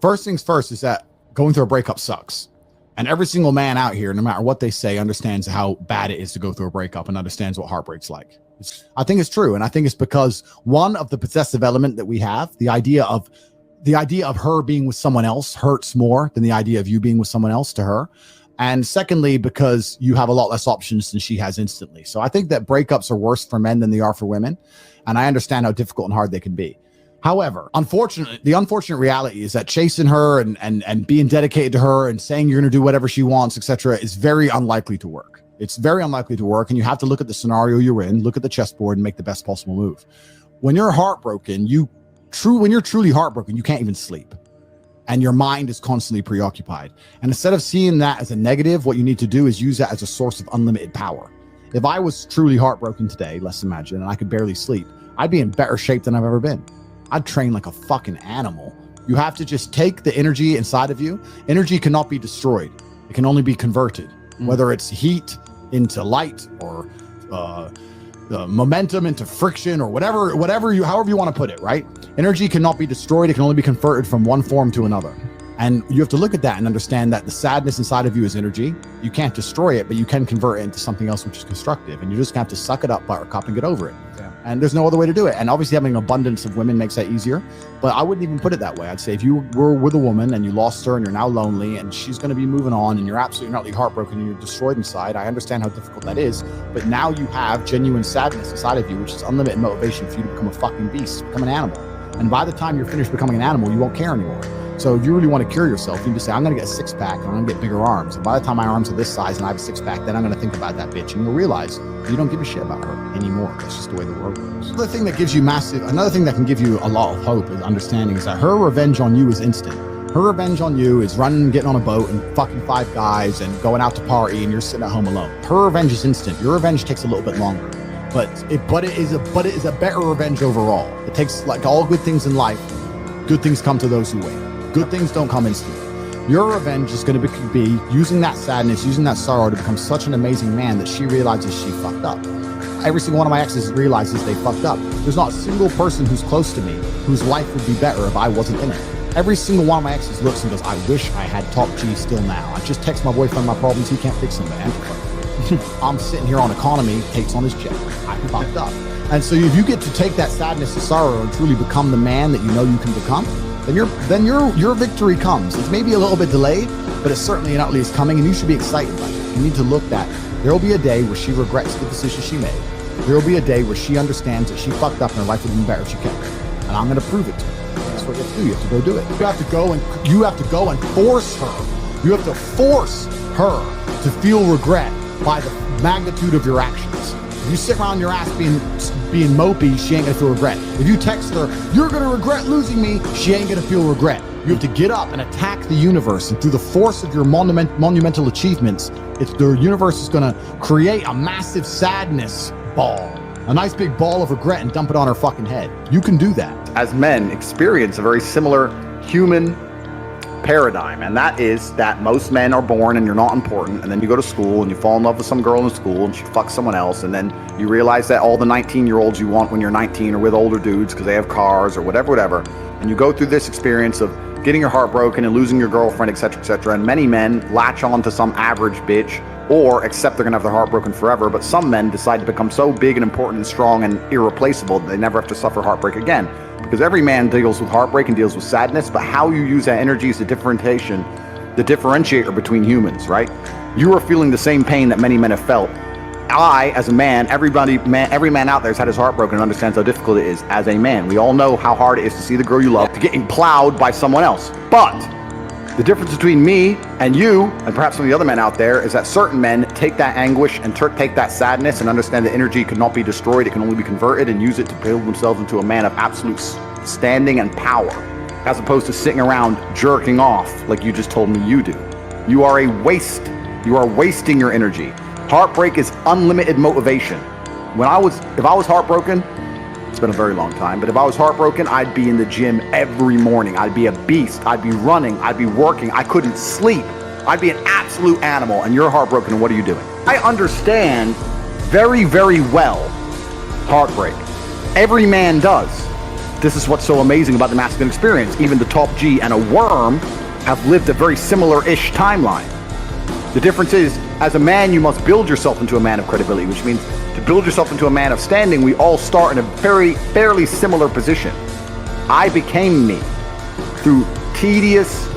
first things first is that going through a breakup sucks. And every single man out here, no matter what they say, understands how bad it is to go through a breakup and understands what heartbreak's like. I think it's true. And I think it's because one of the possessive element that we have, the idea of her being with someone else hurts more than the idea of you being with someone else to her. And secondly, because you have a lot less options than she has instantly. So I think that breakups are worse for men than they are for women. And I understand how difficult and hard they can be. However, unfortunately, the unfortunate reality is that chasing her and being dedicated to her and saying you're going to do whatever she wants, etc., is very unlikely to work. It's very unlikely to work. And you have to look at the scenario you're in, look at the chessboard, and make the best possible move. When you're heartbroken, when you're truly heartbroken, you can't even sleep. And your mind is constantly preoccupied. And instead of seeing that as a negative, what you need to do is use that as a source of unlimited power. If I was truly heartbroken today, let's imagine, and I could barely sleep, I'd be in better shape than I've ever been. I'd train like a fucking animal. You have to just take the energy inside of you. Energy cannot be destroyed. It can only be converted, whether it's heat into light or the momentum into friction or however you want to put it, right? Energy cannot be destroyed. It can only be converted from one form to another. And you have to look at that and understand that the sadness inside of you is energy. You can't destroy it, but you can convert it into something else which is constructive. And you just have to suck it up, buttercup, and get over it. Yeah. And there's no other way to do it. And obviously having an abundance of women makes that easier. But I wouldn't even put it that way. I'd say if you were with a woman and you lost her and you're now lonely and she's going to be moving on and you're absolutely not really heartbroken and you're destroyed inside, I understand how difficult that is. But now you have genuine sadness inside of you, which is unlimited motivation for you to become a fucking beast, become an animal. And by the time you're finished becoming an animal, you won't care anymore. So if you really want to cure yourself, you just say, I'm going to get a six-pack and I'm going to get bigger arms. And by the time my arms are this size and I have a six-pack, then I'm going to think about that bitch. And you'll realize you don't give a shit about her anymore. That's just the way the world works. Another thing that can give you a lot of hope is understanding is that her revenge on you is instant. Her revenge on you is running, getting on a boat and fucking 5 guys and going out to party and you're sitting at home alone. Her revenge is instant. Your revenge takes a little bit longer. But it is a better revenge overall. It takes, like all good things in life, good things come to those who wait. Good things don't come instantly. Your revenge is going to be using that sadness, using that sorrow to become such an amazing man that she realizes she fucked up. Every single one of my exes realizes they fucked up. There's not a single person who's close to me whose life would be better if I wasn't in it. Every single one of my exes looks and goes, I wish I had top G still now. I just text my boyfriend my problems, he can't fix them, man. I'm sitting here on economy, Tate's on his jet. I fucked up. And so if you get to take that sadness and sorrow and truly become the man that you know you can become, then your victory comes. It's maybe a little bit delayed, but it's certainly not least coming, and you should be excited by it. You need to look that there will be a day where she regrets the decision she made. There will be a day where she understands that she fucked up and her life would have been better if she kept it. And I'm going to prove it to her. That's what you have to do. You have to go do it. You have to go and force her. You have to force her to feel regret by the magnitude of your actions. If you sit around your ass being mopey, she ain't gonna feel regret. If you text her, you're gonna regret losing me, she ain't gonna feel regret. You have to get up and attack the universe, and through the force of your monumental achievements, the universe is gonna create a massive sadness ball, a nice big ball of regret, and dump it on her fucking head. You can do that. As men experience a very similar human paradigm, and that is that most men are born and you're not important, and then you go to school and you fall in love with some girl in school and she fucks someone else, and then you realize that all the 19-year-olds you want when you're 19 are with older dudes because they have cars or whatever, and you go through this experience of getting your heart broken and losing your girlfriend, etc., and many men latch on to some average bitch or accept they're gonna have their heart broken forever, but some men decide to become so big and important and strong and irreplaceable that they never have to suffer heartbreak again. Because every man deals with heartbreak and deals with sadness, but how you use that energy is the differentiator between humans, right? You are feeling the same pain that many men have felt. I, as a man, every man out there has had his heart broken and understands how difficult it is as a man. We all know how hard it is to see the girl you love getting plowed by someone else. But the difference between me and you, and perhaps some of the other men out there, is that certain men take that anguish and take that sadness and understand that energy cannot be destroyed, it can only be converted, and use it to build themselves into a man of absolute standing and power, as opposed to sitting around jerking off like you just told me you do. You are a waste. You are wasting your energy. Heartbreak is unlimited motivation. If I was heartbroken, it's been a very long time, but if I was heartbroken, I'd be in the gym every morning. I'd be a beast. I'd be running. I'd be working. I couldn't sleep. I'd be an absolute animal, and you're heartbroken, and what are you doing? I understand very, very well heartbreak. Every man does. this is what's so amazing about the masculine experience. Even the top G and a worm have lived a very similar-ish timeline. The difference is, as a man, you must build yourself into a man of credibility, which means to build yourself into a man of standing, we all start in a fairly similar position. I became me through tedious,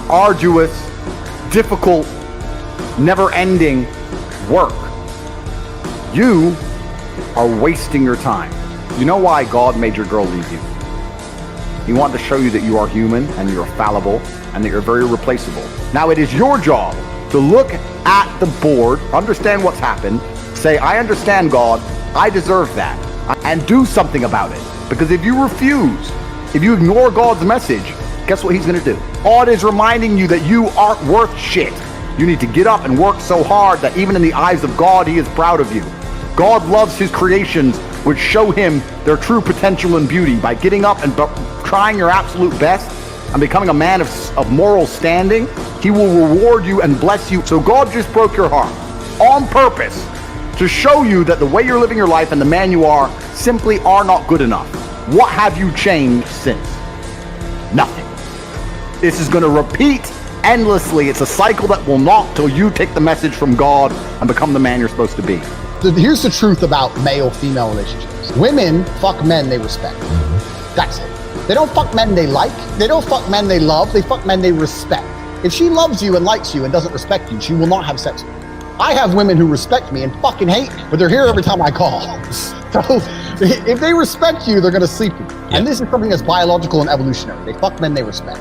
arduous, difficult, never-ending work. You are wasting your time. You know why God made your girl leave you? He wanted to show you that you are human and you're fallible and that you're very replaceable. Now it is your job to look at the board, understand what's happened, say, I understand, God, I deserve that, and do something about it. Because if you refuse, if you ignore God's message, guess what he's going to do? God is reminding you that you aren't worth shit. You need to get up and work so hard that even in the eyes of God, he is proud of you. God loves his creations, which show him their true potential and beauty. By getting up and trying your absolute best and becoming a man of moral standing, he will reward you and bless you. So God just broke your heart on purpose to show you that the way you're living your life and the man you are simply are not good enough. What have you changed since? Nothing. This is going to repeat endlessly. It's a cycle that will not till you take the message from God and become the man you're supposed to be. Here's the truth about male-female relationships. Women fuck men they respect. That's it. They don't fuck men they like. They don't fuck men they love. They fuck men they respect. If she loves you and likes you and doesn't respect you, she will not have sex with you. I have women who respect me and fucking hate me, but they're here every time I call. So if they respect you, they're going to sleep with you. And this is something that's biological and evolutionary. They fuck men they respect.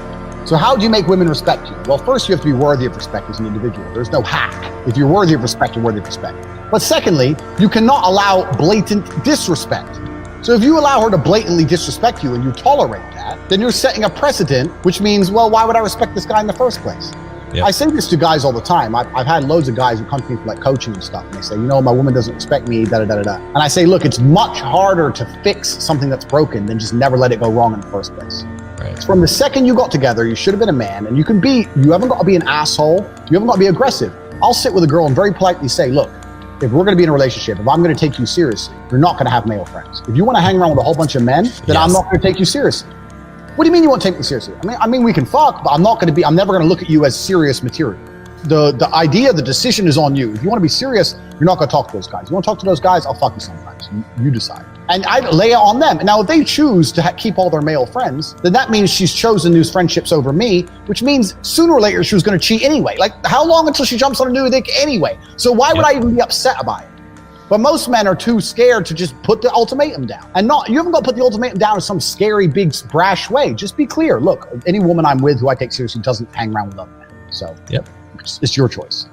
So how do you make women respect you? Well, first you have to be worthy of respect as an individual. There's no hack. If you're worthy of respect, you're worthy of respect. But secondly, you cannot allow blatant disrespect. So if you allow her to blatantly disrespect you and you tolerate that, then you're setting a precedent, which means, well, why would I respect this guy in the first place? Yep. I say this to guys all the time. I've had loads of guys who come to me for like coaching and stuff, and they say, you know, my woman doesn't respect me, da-da-da-da-da. And I say, look, it's much harder to fix something that's broken than just never let it go wrong in the first place. Right. From the second you got together, you should have been a man, and you haven't got to be an asshole, you haven't got to be aggressive. I'll sit with a girl and very politely say, look, if we're going to be in a relationship, if I'm going to take you seriously, you're not going to have male friends. If you want to hang around with a whole bunch of men, then I'm not going to take you seriously. What do you mean you won't take me seriously? I mean, we can fuck, but I'm never going to look at you as serious material. The idea, the decision is on you. If you want to be serious, you're not going to talk to those guys. You want to talk to those guys, I'll fuck you sometimes. You decide. And I lay it on them. Now, if they choose to keep all their male friends, then that means she's chosen these friendships over me, which means sooner or later she was going to cheat anyway. Like, how long until she jumps on a new dick anyway? So why would I even be upset about it? But most men are too scared to just put the ultimatum down. And you haven't got to put the ultimatum down in some scary, big, brash way. Just be clear. Look, any woman I'm with who I take seriously doesn't hang around with other men. So it's your choice.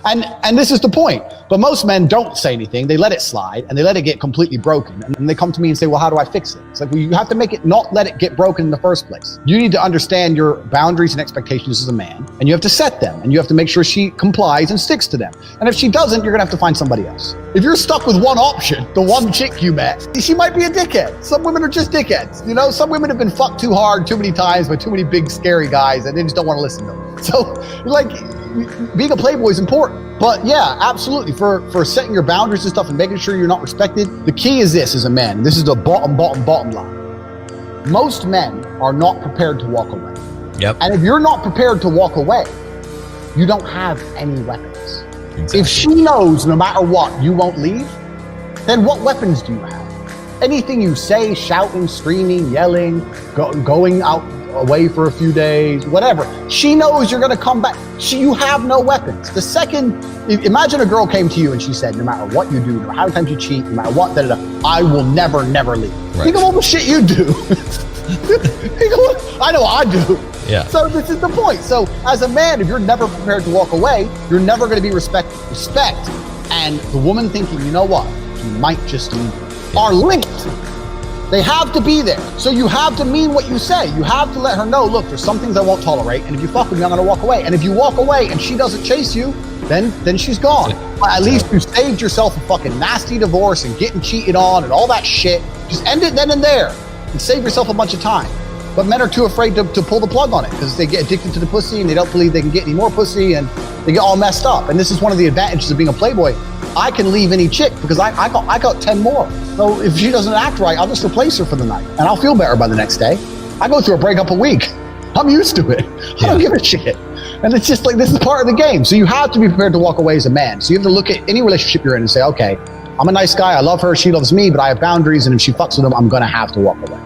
And this is the point. But most men don't say anything. They let it slide and they let it get completely broken. And they come to me and say, well, how do I fix it? It's like, well, you have to make it not let it get broken in the first place. You need to understand your boundaries and expectations as a man, and you have to set them, and you have to make sure she complies and sticks to them. And if she doesn't, you're gonna have to find somebody else. If you're stuck with one option, the one chick you met, she might be a dickhead. Some women are just dickheads. You know, some women have been fucked too hard, too many times by too many big, scary guys, and they just don't want to listen to them. So, like, being a playboy is important. But yeah, absolutely. For setting your boundaries and stuff and making sure you're not respected, the key is this as a man. This is the bottom line. Most men are not prepared to walk away. Yep. And if you're not prepared to walk away, you don't have any weapons. Exactly. If she knows no matter what, you won't leave, then what weapons do you have? Anything you say, shouting, screaming, yelling, going out away for a few days, whatever. She knows you're going to come back. You have no weapons. The second, imagine a girl came to you and she said, no matter what you do, no matter how many times you cheat, no matter what, I will never leave. Right. Think of all the shit you do. I know I do. Yeah. So this is the point. So as a man, if you're never prepared to walk away, you're never going to be respect. And the woman thinking, you know what, he might just leave, are linked. They have to be there. So you have to mean what you say. You have to let her know, look, there's some things I won't tolerate, and if you fuck with me, I'm gonna walk away. And if you walk away and she doesn't chase you, then she's gone. But at least you saved yourself a fucking nasty divorce and getting cheated on and all that shit. Just end it then and there and save yourself a bunch of time. But men are too afraid to pull the plug on it because they get addicted to the pussy and they don't believe they can get any more pussy and they get all messed up. And this is one of the advantages of being a playboy. I can leave any chick because I got 10 more. So if she doesn't act right, I'll just replace her for the night and I'll feel better by the next day. I go through a breakup a week. I'm used to it. I don't give a shit. And it's just like, this is part of the game. So you have to be prepared to walk away as a man. So you have to look at any relationship you're in and say, okay, I'm a nice guy. I love her. She loves me, but I have boundaries. And if she fucks with them, I'm going to have to walk away.